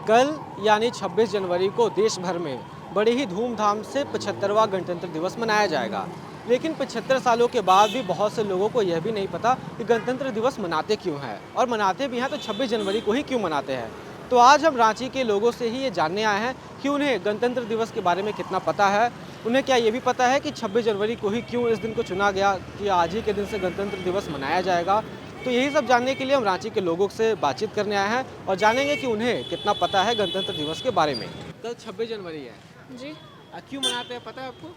कल यानी 26 जनवरी को देश भर में बड़े ही धूमधाम से 75वां गणतंत्र दिवस मनाया जाएगा। लेकिन 75 सालों के बाद भी बहुत से लोगों को यह भी नहीं पता कि गणतंत्र दिवस मनाते क्यों हैं, और मनाते भी हैं तो 26 जनवरी को ही क्यों मनाते हैं। तो आज हम रांची के लोगों से ही ये जानने आए हैं कि उन्हें गणतंत्र दिवस के बारे में कितना पता है। उन्हें क्या ये भी पता है कि 26 जनवरी को ही क्यों इस दिन को चुना गया कि आज ही के दिन से गणतंत्र दिवस मनाया जाएगा। तो यही सब जानने के लिए हम रांची के लोगों से बातचीत करने आए हैं और जानेंगे कि उन्हें कितना पता है गणतंत्र दिवस के बारे में। कल 26 जनवरी है जी, क्यों मनाते हैं पता है आपको?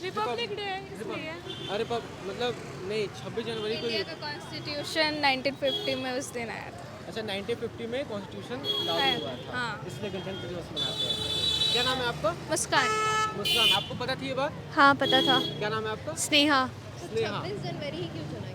रिपब्लिक डे है इसलिए। अरे मतलब नहीं, 26 जनवरी को इंडिया का कॉन्स्टिट्यूशन 1950 में उस दिन आया था। अच्छा 1950 में कॉन्स्टिट्यूशन लागू हुआ था, हाँ। इसलिए गणतंत्र दिवस मनाते हैं। क्या नाम है आपका? मुस्कान। मुस्कान, आपको पता थी ये बात? हाँ पता था। क्या नाम है आपका? स्नेहा। स्नेहा। 26 जनवरी ही क्यों चुना गया?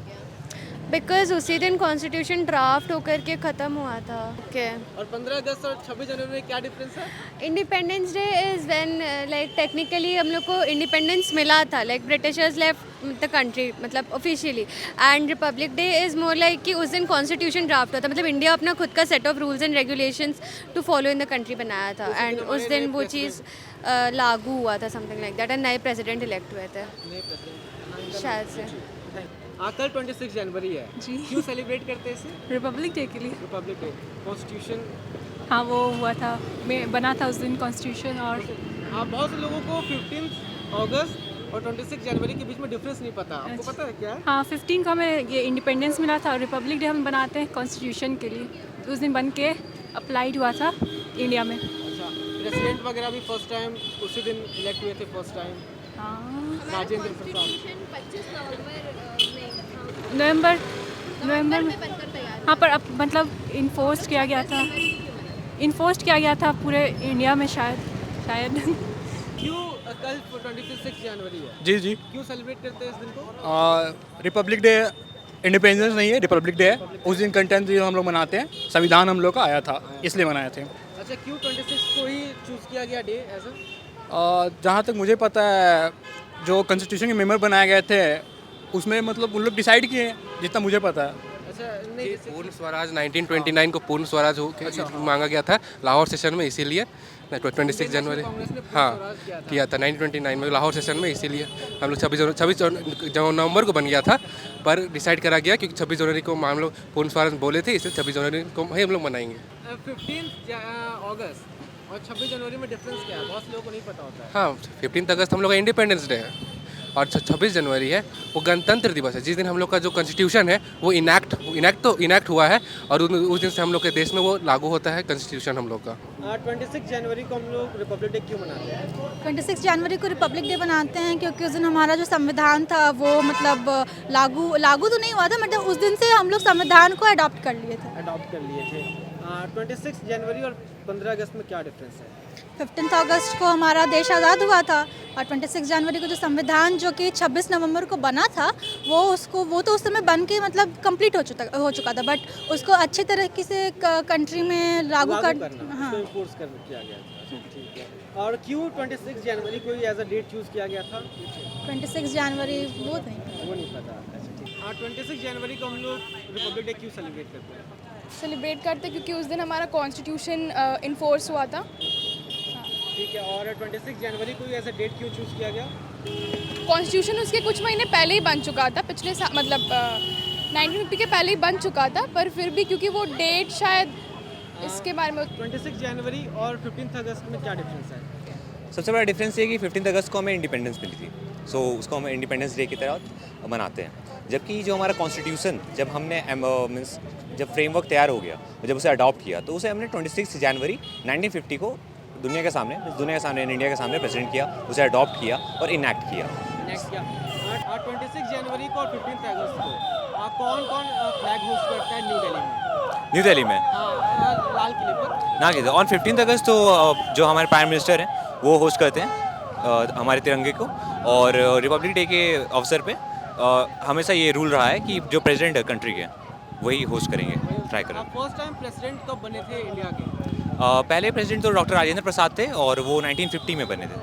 बिकॉज उसी दिन कॉन्स्टिट्यूशन ड्राफ्ट होकर के ख़त्म हुआ था। ओके। और 15 अगस्त और 26 जनवरी में क्या डिफरेंस है? Independence day is when like technically हम लोग को इंडिपेंडेंस मिला था, like Britishers left the country मतलब officially. And republic day is more like कि उस दिन कॉन्स्टिट्यूशन ड्राफ्ट होता, मतलब इंडिया अपना खुद का set of rules and regulations to follow in the country बनाया था। एंड उस दिन वो चीज़ लागू हुआ था, समथिंग लाइक दैट। एंड नए प्रेसिडेंट इलेक्ट हुए थे शायद से। कल 26 जनवरी है जी। क्यों सेलिब्रेट करते हैं इसे? रिपब्लिक डे के लिए। Republic day, constitution. हाँ वो हुआ था, मैं बना था उस दिन कॉन्स्टिट्यूशन। और बहुत से लोगों को 15 अगस्त और 26 जनवरी के बीच में डिफरेंस नहीं पता। आपको अच्छा। पता है क्या? हाँ 15 को हमें ये इंडिपेंडेंस मिला था और रिपब्लिक डे हम बनाते हैं कॉन्स्टिट्यूशन के लिए। तो उस दिन बन के अप्लाइड हुआ था इंडिया में। अच्छा, प्रेसिडेंट वगैरह भी फर्स्ट टाइम उसी दिन इलेक्ट हुए थे फर्स्ट टाइम। हाँ राजेंद्र प्रसाद। कॉन्स्टिट्यूशन 25 नवंबर नवंबर में। में बनकर तैयार हाँ पर अब मतलब इन्फोर्स किया गया था, इन्फोर्स किया गया था पूरे इंडिया में शायद। क्यों कल 26 जनवरी है? जी जी, क्यों सेलिब्रेट करते हैं इस दिन को? रिपब्लिक डे इंडिपेंडेंस नहीं है, रिपब्लिक डे है। उस दिन गणतंत्र दिवस हम लोग मनाते हैं, संविधान हम लोग का आया था इसलिए मनाए थे। अच्छा, क्यों 26 को ही चूज किया गया डे ऐसा? जहाँ तक मुझे पता है जो कॉन्स्टिट्यूशन के मेंबर बनाए गए थे उसमें मतलब उन लोग डिसाइड किए हैं, जितना मुझे पता है। अच्छा नहीं, जैसे पूर्ण स्वराज 1929 को पूर्ण स्वराज हो मांगा गया था लाहौर सेशन में, इसीलिए 26 जनवरी कांग्रेस ने पूर्ण हाँ स्वराज किया था 1929 में लाहौर सेशन में, इसीलिए हम लोग 26 नवंबर को बन गया था। पर डिसाइड करा गया क्योंकि 26 जनवरी को हम लोग पूर्ण स्वराज बोले थे, इसलिए 26 जनवरी को ही हम लोग मनाएंगे। 15 अगस्त और 26 जनवरी में डिफरेंस क्या है? बहुत से लोगों को नहीं पता होता है। हाँ 15 अगस्त हम लोग का इंडिपेंडेंस डे है और 26 जनवरी है वो गणतंत्र दिवस है, जिस दिन हम लोग का जो कॉन्स्टिट्यूशन है वो इनैक्ट हुआ है और उस दिन से हम लोग के देश में वो लागू होता है कॉन्स्टिट्यूशन हम लोग का। 26 जनवरी को हम लोग रिपब्लिक डे क्यों मनाते हैं? 26 जनवरी को रिपब्लिक डे बनाते हैं क्योंकि उस दिन हमारा जो संविधान था वो मतलब लागू तो नहीं हुआ था, मतलब उस दिन से हम लोग संविधान को अडॉप्ट कर लिए थे। 26 जनवरी और 15 अगस्त में क्या डिफरेंस है? 15 अगस्त को हमारा देश आज़ाद हुआ था और 26 जनवरी को जो संविधान जो कि 26 नवंबर को बना था वो तो उस समय बन के मतलब कंप्लीट हो चुका था, बट उसको अच्छे तरीके से कंट्री में लागू करना, हाँ। उसको enforce किया गया था। ठीक है। और क्यों 26 जनवरी को एज अ डेट चूज किया गया था? 26 जनवरी वो नहीं वो नहीं पता। अच्छा ठीक। 26 जनवरी को हम लोग रिपब्लिक डे क्यों सेलिब्रेट करते हैं? सेलिब्रेट करते क्योंकि उस दिन हमारा कॉन्स्टिट्यूशन इन्फोर्स हुआ था। ठीक है। और 26 जनवरी को एज अ डेट क्यों चूज किया गया? कॉन्स्टिट्यूशन उसके कुछ महीने पहले ही बन चुका था, पिछले मतलब 1950 के पहले ही बन चुका था, पर फिर भी क्योंकि वो डेट शायद इसके बारे में। 26 जनवरी और 15 अगस्त में क्या डिफरेंस है? सबसे बड़ा डिफरेंस ये कि 15 अगस्त को हमें इंडिपेंडेंस मिली थी, सो उसको हम इंडिपेंडेंस डे की तरह मनाते हैं। जबकि जो हमारा कॉन्स्टिट्यूशन जब हमने मीन्स जब फ्रेमवर्क तैयार हो गया, जब उसे अडॉप्ट किया, तो उसे हमने 26 जनवरी 1950 को दुनिया के सामने इंडिया के सामने प्रेजेंट किया, उसे अडॉप्ट किया और इनैक्ट किया। नेक्स्ट क्या? 26 जनवरी को और 15 अगस्त को कौन फ्लैग होस्ट करता है न्यू दिल्ली में? न्यू दिल्ली में लाल किले पर। ना किया ऑन 15 अगस्त तो जो हमारे प्राइम मिनिस्टर हैं वो होस्ट करते हैं हमारे तिरंगे को, और रिपब्लिक डे के अवसर पे हमेशा ये रूल रहा है कि जो प्रेसिडेंट है कंट्री के वही होस्ट करेंगे, ट्राई करें। फर्स्ट टाइम प्रेसिडेंट कब बने थे इंडिया के? पहले प्रेसिडेंट तो डॉक्टर राजेंद्र प्रसाद थे और वो 1950 में बने थे।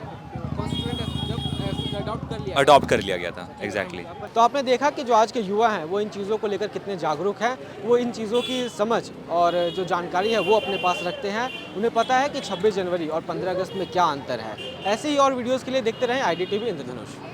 कॉन्स्टिट्यूएंट जब अडॉप्ट कर अडॉप्ट कर लिया गया था। एग्जैक्टली तो आपने देखा कि जो आज के युवा हैं वो इन चीज़ों को लेकर कितने जागरूक हैं, वो इन चीज़ों की समझ और जो जानकारी है वो अपने पास रखते हैं। उन्हें पता है कि 26 जनवरी और 15 अगस्त में क्या अंतर है। ऐसे ही और वीडियोस के लिए देखते रहें IDTV इंद्रधनुष।